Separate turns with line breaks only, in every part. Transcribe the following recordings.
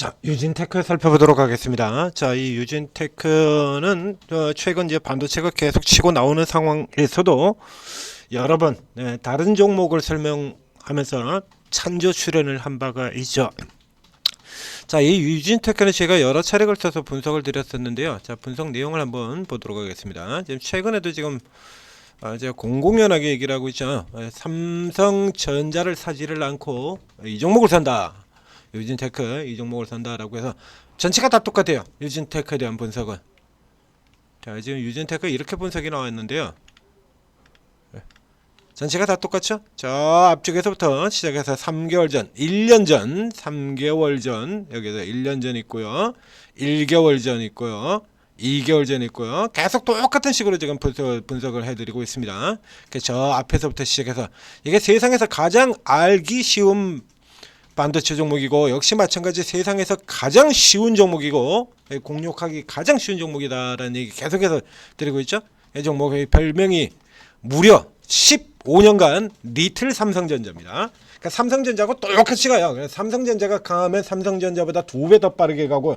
자, 유진테크 살펴보도록 하겠습니다. 자, 이 유진테크는 최근 이제 반도체가 계속 치고 나오는 상황에서도 여러 번 다른 종목을 설명하면서 찬조 출연을 한 바가 있죠. 자, 이 유진테크는 제가 여러 차례 걸쳐서 분석을 드렸었는데요. 자, 분석 내용을 한번 보도록 하겠습니다. 지금 최근에도 지금 제가 공공연하게 얘기를 하고 있죠. 삼성전자를 사지를 않고 이 종목을 산다. 유진테크 이 종목을 산다라고 해서 전체가 다 똑같아요. 유진테크에 대한 분석은. 자, 지금 유진테크 이렇게 분석이 나왔는데요. 전체가 다 똑같죠? 저 앞쪽에서부터 시작해서 3개월 전, 1년 전, 3개월 전, 여기서 1년 전 있고요. 1개월 전 있고요. 2개월 전 있고요. 계속 똑같은 식으로 지금 분석을 해드리고 있습니다. 저 앞에서부터 시작해서 이게 세상에서 가장 알기 쉬운 반도체 종목이고 역시 마찬가지 세상에서 가장 쉬운 종목이고 공략하기 가장 쉬운 종목이다라는 얘기 계속해서 드리고 있죠. 이 종목의 별명이 무려 15년간 리틀 삼성전자입니다. 그러니까 삼성전자하고 똑같이 가요. 그래서 삼성전자가 강하면 삼성전자보다 2배 더 빠르게 가고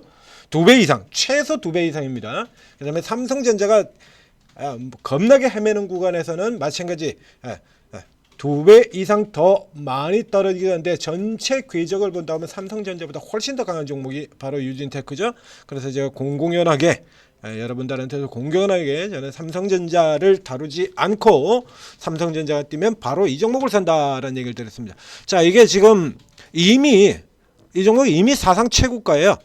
2배 이상, 최소 2배 이상입니다. 그 다음에 삼성전자가 겁나게 헤매는 구간에서는 마찬가지 2배 이상 더 많이 떨어지긴 한데 전체 궤적을 본다면 삼성전자보다 훨씬 더 강한 종목이 바로 유진테크죠. 그래서 제가 공공연하게 여러분들한테도 공공연하게 저는 삼성전자를 다루지 않고 삼성전자가 뛰면 바로 이 종목을 산다라는 얘기를 드렸습니다. 자, 이게 지금 이미 이 종목이 이미 사상 최고가예요.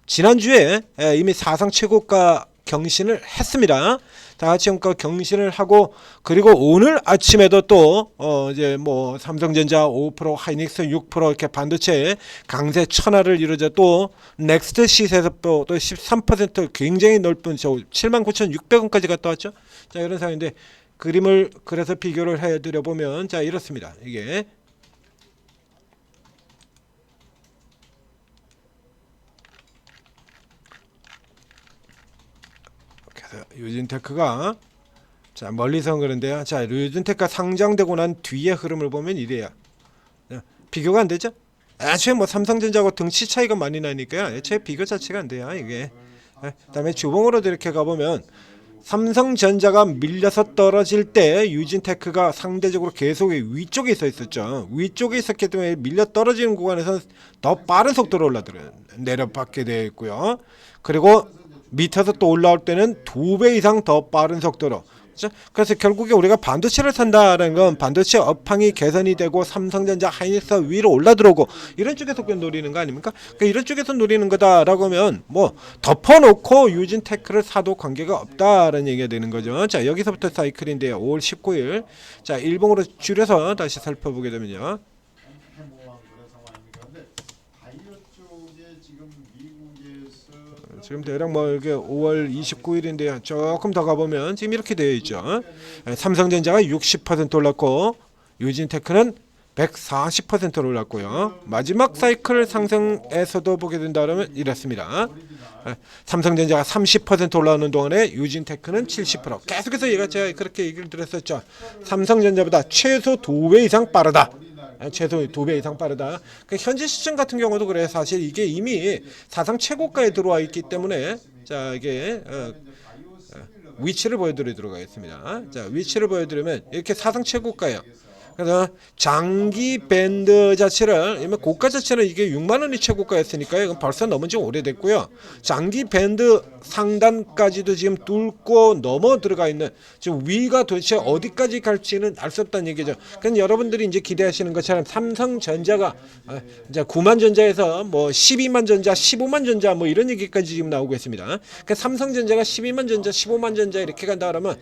지난주에 이미 사상 최고가 경신을 했습니다. 다 같이 경신을 하고 그리고 오늘 아침에도 또 이제 뭐 삼성전자 5%, 하이닉스 6% 이렇게 반도체 강세 천하를 이루자 또 넥스트 시세에서 또 13% 굉장히 넓은 저 79,600원까지 갔다 왔죠. 자, 이런 상황인데 그림을 그래서 비교를 해드려 보면 자, 이렇습니다. 이게 유진테크가 자, 멀리서 그런데요. 자, 유진테크가 상장되고 난 뒤의 흐름을 보면 이래요. 비교가 안 되죠? 애초에 뭐 삼성전자하고 등치 차이가 많이 나니까요. 애초에 비교 자체가 안 돼요. 이게. 그다음에 주봉으로도 이렇게 가보면 삼성전자가 밀려서 떨어질 때 유진테크가 상대적으로 계속 위쪽에 서 있었죠. 위쪽에 있었기 때문에 밀려 떨어지는 구간에서 더 빠른 속도로 내려받게 되어 있고요. 그리고 밑에서 또 올라올 때는 2배 이상 더 빠른 속도로. 그렇죠? 그래서 결국에 우리가 반도체를 산다는 건 반도체 업황이 개선이 되고 삼성전자, 하이닉스 위로 올라 들어오고 이런 쪽에서 노리는 거 아닙니까? 그러니까 이런 쪽에서 노리는 거다라고 하면 뭐 덮어놓고 유진테크를 사도 관계가 없다라는 얘기가 되는 거죠. 자, 여기서부터 사이클인데요. 5월 19일. 자, 일봉으로 줄여서 다시 살펴보게 되면요. 지금 대략 뭐 이게 5월 29일인데요. 조금 더 가보면 지금 이렇게 되어 있죠. 삼성전자가 60% 올랐고 유진테크는 140%로 올랐고요. 마지막 사이클 상승에서도 보게 된다면 이렇습니다. 삼성전자가 30% 올라오는 동안에 유진테크는 70%. 계속해서 제가 그렇게 얘기를 드렸었죠. 삼성전자보다 최소 2배 이상 빠르다. 최소 2배 이상 빠르다. 현재 시점 같은 경우도 그래. 사실 이게 이미 사상 최고가에 들어와 있기 때문에 자, 이게 위치를 보여드리도록 하겠습니다. 자, 위치를 보여드리면 이렇게 사상 최고가예요. 그래서 장기 밴드 자체를 고가 자체는 이게 6만 원이 최고가였으니까요. 이건 벌써 넘은 지 오래됐고요. 장기 밴드 상단까지도 지금 뚫고 넘어 들어가 있는 지금 위가 도대체 어디까지 갈지는 알 수 없다는 얘기죠. 그러니까 여러분들이 이제 기대하시는 것처럼 삼성전자가 이제 9만 전자에서 뭐 12만 전자, 15만 전자 뭐 이런 얘기까지 지금 나오고 있습니다. 그러니까 삼성전자가 12만 전자, 15만 전자 이렇게 간다 그러면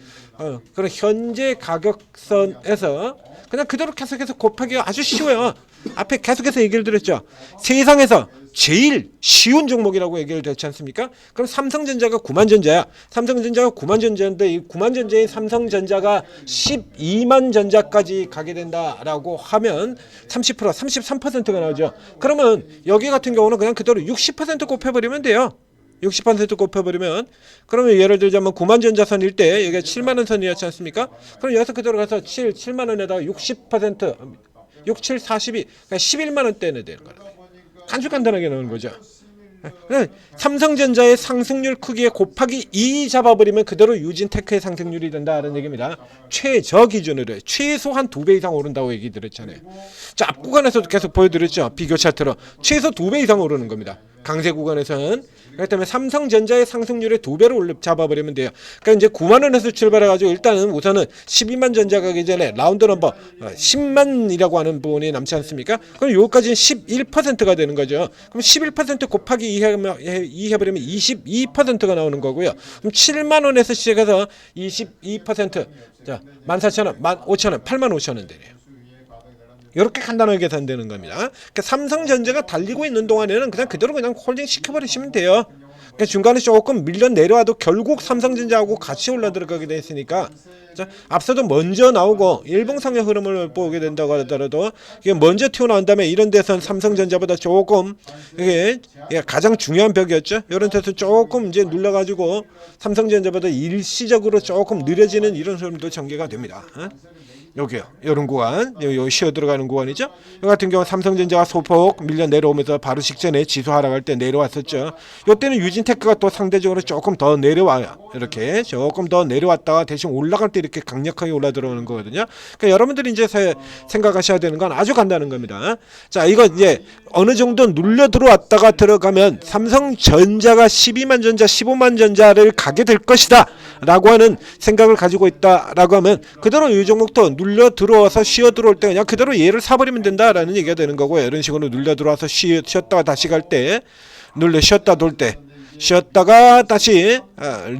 그런 현재 가격선에서 그냥 그대로 계속해서 곱하기가 아주 쉬워요. 앞에 계속해서 얘기를 드렸죠. 세상에서 제일 쉬운 종목이라고 얘기를 드렸지 않습니까? 그럼 삼성전자가 9만 전자야. 삼성전자가 9만 전자인데 이 9만 전자인 삼성전자가 12만 전자까지 가게 된다라고 하면 30%, 33%가 나오죠. 그러면 여기 같은 경우는 그냥 그대로 60% 곱해버리면 돼요. 60% 곱해버리면 그러면 예를 들자면 9만 전자선일 때 여기가 7만 원 선이었지 않습니까? 그럼 여기서 그대로 가서 7만 원에다가 60% 6, 7, 42 그러니까 11만 원대 내야 되는 거예요. 아주 간단하게 나오는 거죠. 삼성전자의 상승률 크기에 곱하기 2 잡아버리면 그대로 유진테크의 상승률이 된다는 얘기입니다. 최저 기준으로 최소한 2배 이상 오른다고 얘기 드렸잖아요. 자, 앞 구간에서도 계속 보여드렸죠. 비교 차트로 최소 2배 이상 오르는 겁니다. 강세 구간에서는. 그렇기 때문에 삼성전자의 상승률의 2배로 잡아버리면 돼요. 그러니까 이제 9만 원에서 출발해가지고 일단은 우선은 12만 전자 가기 전에 라운드 넘버 10만이라고 하는 부분이 남지 않습니까? 그럼 요까지는 11%가 되는 거죠. 그럼 11% 곱하기 2 해버리면 22%가 나오는 거고요. 그럼 7만 원에서 시작해서 22%, 자, 14,000원, 15,000원, 85,000원 되네요. 이렇게 간단하게 계산되는 겁니다. 그러니까 삼성전자가 달리고 있는 동안에는 그냥 그대로 그냥 홀딩 시켜버리시면 돼요. 그러니까 중간에 조금 밀려 내려와도 결국 삼성전자하고 같이 올라 들어가게 돼 있으니까, 자, 앞서도 먼저 나오고 일봉상의 흐름을 보게 된다고 하더라도 이게 먼저 튀어나온 다음에 이런 데선 삼성전자보다 조금 이게 가장 중요한 벽이었죠. 이런 데서 조금 이제 눌러가지고 삼성전자보다 일시적으로 조금 느려지는 이런 흐름도 전개가 됩니다. 여기요, 이런 구간, 요 쉬어 들어가는 구간이죠. 이 같은 경우 삼성전자가 소폭 밀려 내려오면서 바로 직전에 지수 하락할 때 내려왔었죠. 이때는 유진테크가 또 상대적으로 조금 더 내려와요. 이렇게 조금 더 내려왔다가 대신 올라갈 때 이렇게 강력하게 올라 들어오는 거거든요. 그러니까 여러분들이 이제 생각하셔야 되는 건 아주 간단한 겁니다. 자, 이거 이제 어느 정도 눌려 들어왔다가 들어가면 삼성전자가 12만 전자, 15만 전자를 가게 될 것이다 라고 하는 생각을 가지고 있다라고 하면 그대로 이 종목도 눌려 들어와서 쉬어 들어올 때 그냥 그대로 얘를 사버리면 된다라는 얘기가 되는 거고요. 이런 식으로 눌려 들어와서 쉬었다가 다시 갈 때, 눌려 쉬었다 돌 때, 쉬었다가 다시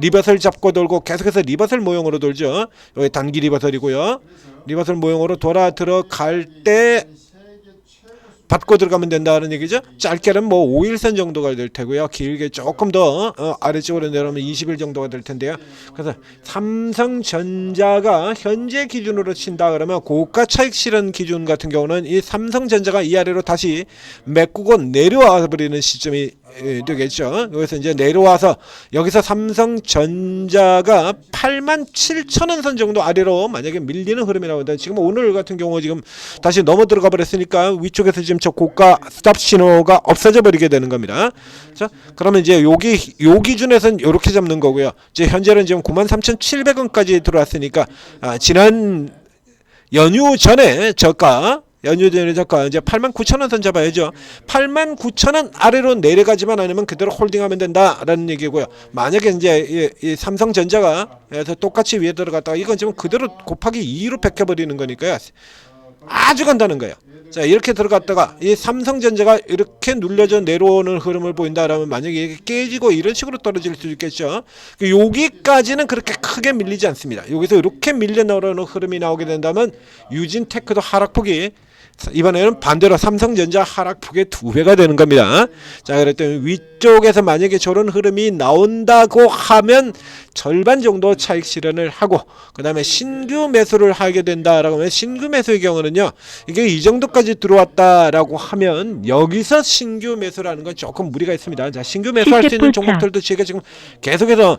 리버설 잡고 돌고 계속해서 리버설 모형으로 돌죠. 여기 단기 리버설이고요. 리버설 모형으로 돌아 들어갈 때 받고 들어가면 된다는 얘기죠. 짧게는 뭐 5일선 정도가 될 테고요. 길게 조금 더 아래쪽으로 내려오면 20일 정도가 될 텐데요. 그래서 삼성전자가 현재 기준으로 친다 그러면 고가 차익 실현 기준 같은 경우는 이 삼성전자가 이 아래로 다시 메꾸고 내려와 버리는 시점이 되겠죠. 여기서 이제 내려와서 여기서 삼성전자가 87,000원 선 정도 아래로 만약에 밀리는 흐름이 나온다. 지금 오늘 같은 경우 지금 다시 넘어 들어가 버렸으니까 위쪽에서 지금 저 고가 스탑 신호가 없어져 버리게 되는 겁니다. 자, 그러면 이제 요 기준에서는 이렇게 잡는 거고요. 이제 현재는 지금 93,700원까지 들어왔으니까 지난 연휴 전에 저가 이제 89,000원 선 잡아야죠. 89,000원 아래로 내려가지만 않으면 그대로 홀딩하면 된다라는 얘기고요. 만약에 이제 이 삼성전자가 똑같이 위에 들어갔다가 이건 지금 그대로 곱하기 2로 베껴버리는 거니까요. 아주 간단한 거예요. 자, 이렇게 들어갔다가 이 삼성전자가 이렇게 눌려져 내려오는 흐름을 보인다라면 만약에 이게 깨지고 이런 식으로 떨어질 수 있겠죠. 여기까지는 그렇게 크게 밀리지 않습니다. 여기서 이렇게 밀려 나오는 흐름이 나오게 된다면 유진테크도 하락폭이 이번에는 반대로 삼성전자 하락폭의 2배가 되는 겁니다. 자, 그랬더니 위쪽에서 만약에 저런 흐름이 나온다고 하면 절반 정도 차익 실현을 하고 그 다음에 신규 매수를 하게 된다라고 하면 신규 매수의 경우는요, 이게 이 정도까지 들어왔다라고 하면 여기서 신규 매수라는 건 조금 무리가 있습니다. 자, 신규 매수할 수 있는 종목들도 제가 지금 계속해서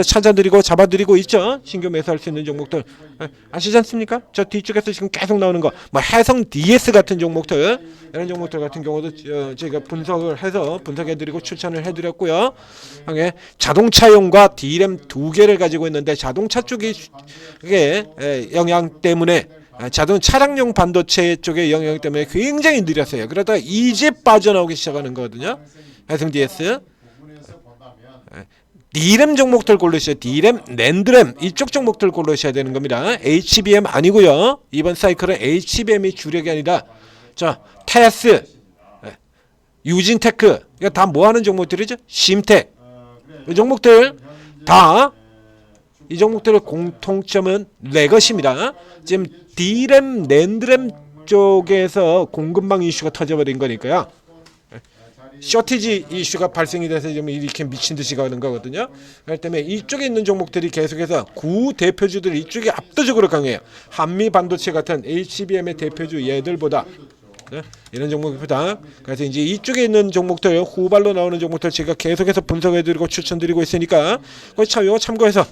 찾아드리고 잡아드리고 있죠. 신규 매수할 수 있는 종목들 아시지 않습니까? 저 뒤쪽에서 지금 계속 나오는 거, 뭐 해성 DS 같은 종목들, 이런 종목들 같은 경우도 제가 분석을 해서 분석해드리고 추천을 해드렸고요. 자동차용과 D램 2개를 가지고 있는데 자동차 쪽이 그게 영향 때문에 차량용 반도체 쪽의 영향 때문에 굉장히 느렸어요. 그러다가 이제 빠져나오기 시작하는 거거든요. 해성 DS. D램 종목들 고르셔야 D램, 낸드램 이쪽 종목들 고르셔야 되는 겁니다. HBM 아니고요. 이번 사이클은 HBM이 주력이 아니다. 자, 테스, 유진테크 이거 다 뭐하는 종목들이죠? 심텍 이 종목들 다 이 종목들의 공통점은 내 것입니다. 지금 D램, 낸드램 쪽에서 공급망 이슈가 터져버린 거니까요. 쇼티지 이슈가 발생이 돼서 지금 이렇게 미친 듯이 가는 거거든요. 그렇기 때문에 이쪽에 있는 종목들이 계속해서 구 대표주들이 이쪽이 압도적으로 강해요. 한미 반도체 같은 HBM의 대표주 얘들보다 이런 종목입니다. 그래서 이제 이쪽에 있는 종목들 후발로 나오는 종목들 제가 계속해서 분석해드리고 추천드리고 있으니까 이거 참고해서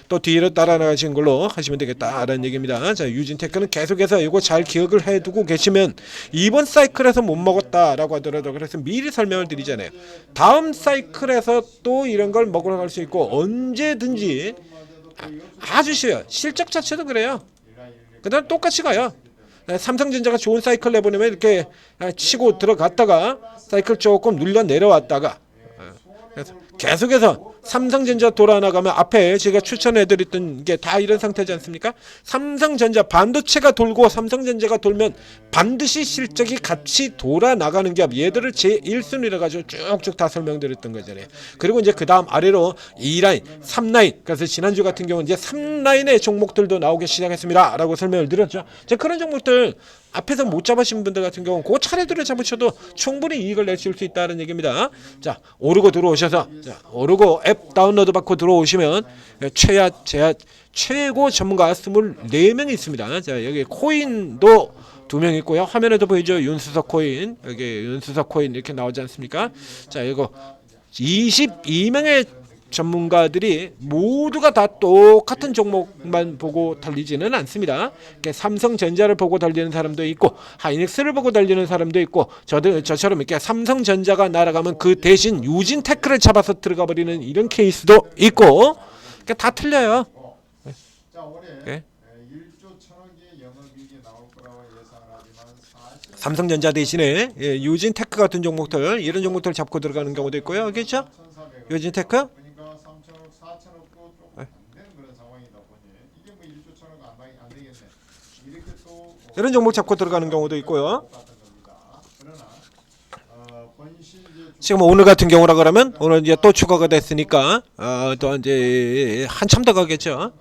또 뒤로 따라나가시는 걸로 하시면 되겠다라는 얘기입니다. 자, 유진테크는 계속해서 이거 잘 기억을 해두고 계시면 이번 사이클에서 못 먹었다라고 하더라도 그래서 미리 설명을 드리잖아요. 다음 사이클에서 또 이런 걸 먹으러 갈 수 있고 언제든지 아주 쉬워요. 실적 자체도 그래요. 그다음 똑같이 가요. 삼성전자가 좋은 사이클 내보내면 이렇게 치고 들어갔다가 사이클 조금 눌려 내려왔다가 그래서 계속해서 삼성전자 돌아나가면 앞에 제가 추천해드렸던 게 다 이런 상태지 않습니까? 삼성전자 반도체가 돌고 삼성전자가 돌면 반드시 실적이 같이 돌아나가는 게 얘들을 제1순위로 가지고 쭉쭉 다 설명드렸던 거잖아요. 그리고 이제 그 다음 아래로 2라인, 3라인 그래서 지난주 같은 경우는 이제 3라인의 종목들도 나오기 시작했습니다 라고 설명을 드렸죠. 이제 그런 종목들 앞에서 못 잡으신 분들 같은 경우는 그 차례대로 잡으셔도 충분히 이익을 내실 수 있다는 얘기입니다. 자, 오르고 들어오셔서 자, 오르고 앱 다운로드 받고 들어오시면 최고 전문가 24명이 있습니다. 자, 여기 코인도 2명 있고요. 화면에도 보이죠? 윤수석 코인. 여기 윤수석 코인 이렇게 나오지 않습니까? 자, 이거 22명의 전문가들이 모두가 다 똑같은 종목만 보고 달리지는 않습니다. 삼성전자를 보고 달리는 사람도 있고 하이닉스를 보고 달리는 사람도 있고 저처럼 이렇게 삼성전자가 날아가면 그 대신 유진테크를 잡아서 들어가 버리는 이런 케이스도 있고 다 틀려요. 네. 삼성전자 대신에 유진테크 같은 종목들 이런 종목들 잡고 들어가는 경우도 있고요. 알겠죠? 유진테크 이런 종목 잡고 들어가는 경우도 있고요. 지금 오늘 같은 경우라 그러면 오늘 이제 또 추가가 됐으니까 또 이제 한참 더 가겠죠.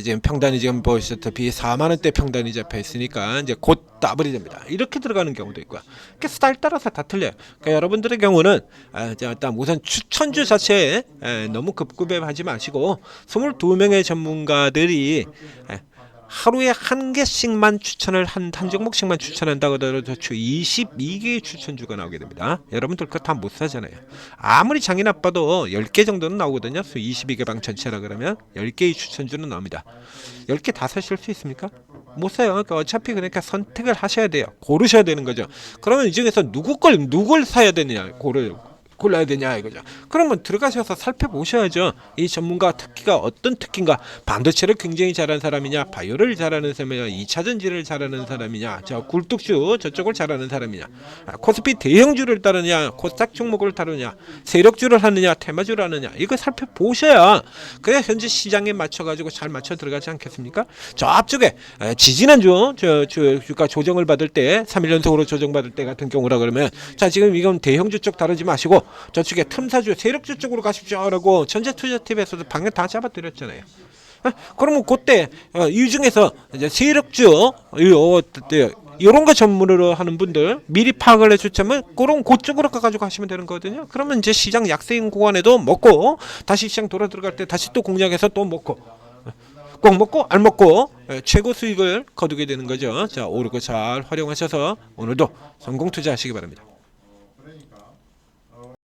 지금 평단이 지금 보시다시피 4만 원대 평단이 잡혀 있으니까 이제 곧 더블이 됩니다. 이렇게 들어가는 경우도 있고요. 그 스타일 따라서 다 틀려요. 그러니까 여러분들의 경우는 일단 우선 추천주 자체에 너무 급급해하지 마시고 22명의 전문가들이 하루에 한 개씩만 추천을 한 종목씩만 추천한다고 하더라도 22개의 추천주가 나오게 됩니다. 여러분들 그거 다 못 사잖아요. 아무리 장이 나빠도 10개 정도는 나오거든요. 22개 방 전체라 그러면 10개의 추천주는 나옵니다. 10개 다 사실 수 있습니까? 못 사요. 그러니까 어차피 그러니까 선택을 하셔야 돼요. 고르셔야 되는 거죠. 그러면 이 중에서 누굴 사야 되느냐 골라야 되냐 이거죠. 그러면 들어가셔서 살펴보셔야죠. 이 전문가 특기가 어떤 특기인가. 반도체를 굉장히 잘하는 사람이냐, 바이오를 잘하는 사람이냐, 2차전지를 잘하는 사람이냐, 굴뚝주 저쪽을 잘하는 사람이냐, 코스피 대형주를 따르냐, 코스닥 종목을 다루냐, 세력주를 하느냐, 테마주를 하느냐, 이거 살펴보셔야 그래야 현재 시장에 맞춰가지고 잘 맞춰 들어가지 않겠습니까? 저 앞쪽에 지지난주 주가 조정을 받을 때 3일 연속으로 조정받을 때 같은 경우라 그러면 자 지금 이건 대형주 쪽 다루지 마시고 저쪽에 틈사주 세력주 쪽으로 가십시오라고 전자투자팁에서도 방향 다 잡아드렸잖아요. 그러면 그때 이 중에서 이제 세력주 이런 거 전문으로 하는 분들 미리 파악을 해주자면 그런 그쪽으로 가가지고 하시면 되는 거거든요. 그러면 이제 시장 약세인 구간에도 먹고 다시 시장 돌아 들어갈 때 다시 또 공략해서 또 먹고 꼭 먹고 안 먹고 최고 수익을 거두게 되는 거죠. 자, 오르고 잘 활용하셔서 오늘도 성공 투자하시기 바랍니다.